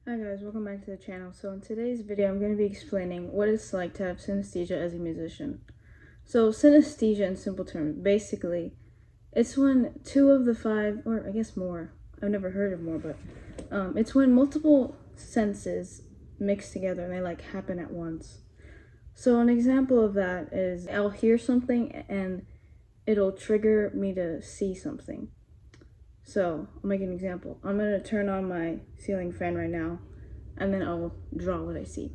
Hi guys, welcome back to the channel. So in today's video, I'm going to be explaining what it's like to have synesthesia as a musician. So synesthesia in simple terms, basically, it's when 2 of the 5, or I guess more, I've never heard of more, but it's when multiple senses mix together and they like happen at once. So an example of that is I'll hear something and it'll trigger me to see something. So, I'll make an example. I'm going to turn on my ceiling fan right now, and then I'll draw what I see.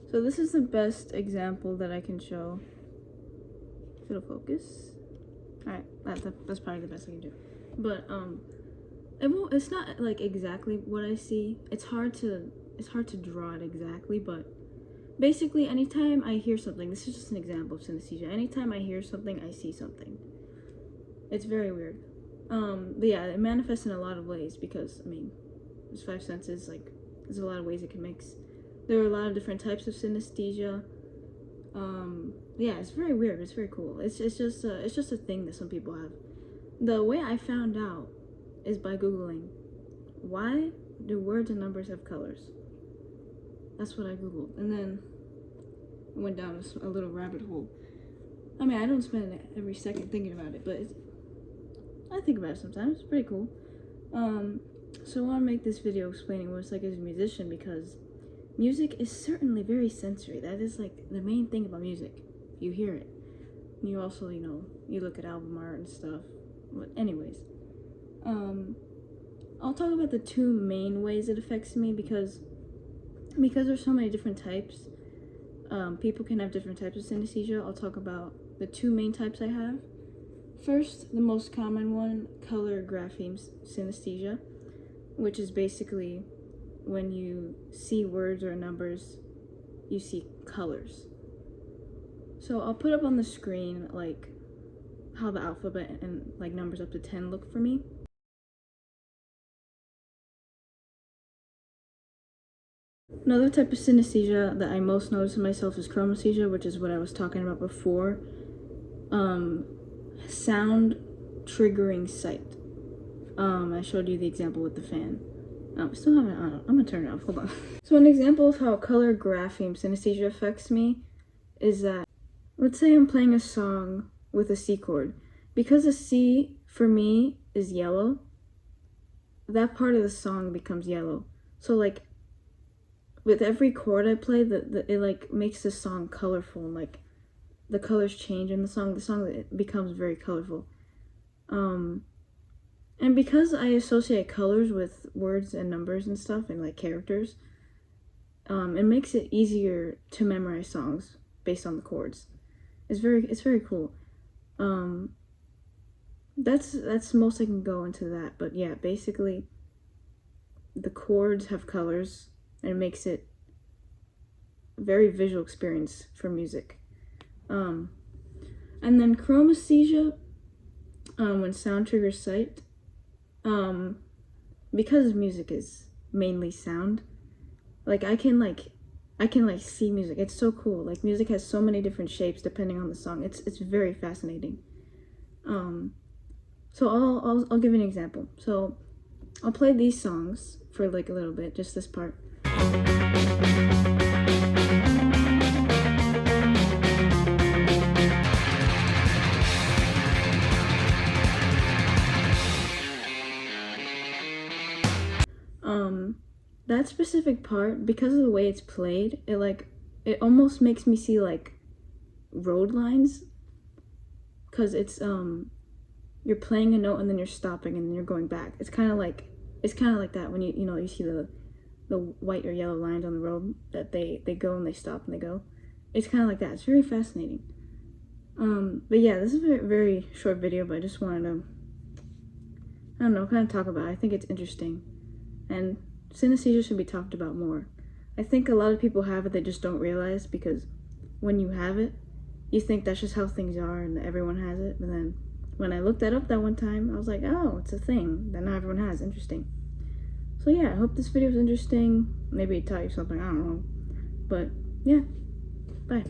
So this is the best example that I can show. If it'll focus. Alright, that's probably the best I can do. But, it's not like exactly what I see. It's hard to draw it exactly, but basically anytime I hear something, this is just an example of synesthesia. Anytime I hear something, I see something. It's very weird. But yeah, it manifests in a lot of ways because, I mean, there's 5 senses, like, there's a lot of ways it can mix. There are a lot of different types of synesthesia. Yeah, it's very weird. It's very cool. It's just a thing that some people have. The way I found out is by Googling, why do words and numbers have colors? That's what I Googled. And then I went down a little rabbit hole. I mean, I don't spend every second thinking about it, but I think about it sometimes. It's pretty cool. So I want to make this video explaining what it's like as a musician, because music is certainly very sensory. That is like the main thing about music. You hear it. You also, you look at album art and stuff. But anyways, I'll talk about the 2 main ways it affects me because there's so many different types. People can have different types of synesthesia. I'll talk about the 2 main types I have. First, the most common one, color grapheme synesthesia, which is basically when you see words or numbers, you see colors. So I'll put up on the screen like how the alphabet and like numbers up to 10 look for me. Another type of synesthesia that I most notice in myself is chromesthesia, which is what I was talking about before. Sound triggering sight. I showed you the example with the fan. Still haven't on. I'm gonna turn it off. Hold on. So an example of how color grapheme synesthesia affects me is that, let's say I'm playing a song with a C chord. Because a C for me is yellow, that part of the song becomes yellow. So like with every chord I play, it like makes the song colorful, and like the colors change in the song. It becomes very colorful. And because I associate colors with words and numbers and stuff and like characters, it makes it easier to memorize songs based on the chords. It's very cool. That's the most I can go into that. But yeah, basically the chords have colors and it makes it a very visual experience for music. And then chromesthesia, when sound triggers sight, because music is mainly sound, like I can see music. It's so cool. Like music has so many different shapes depending on the song. It's very fascinating. So I'll give you an example. So I'll play these songs for like a little bit, just this part. That specific part, because of the way it's played, it almost makes me see like road lines, because it's you're playing a note and then you're stopping and then you're going back. It's kind of like that when you see the white or yellow lines on the road, that they go and they stop and they go. It's kind of like that. It's very fascinating. But yeah, this is a very, very short video, but I just wanted to, I don't know, kind of talk about it. I think it's interesting, and synesthesia should be talked about more. I think a lot of people have it, they just don't realize, because when you have it, you think that's just how things are and that everyone has it. But then when I looked that up that one time, I was like, oh, it's a thing that not everyone has. Interesting. So yeah, I hope this video was interesting. Maybe it taught you something, I don't know. But yeah, bye.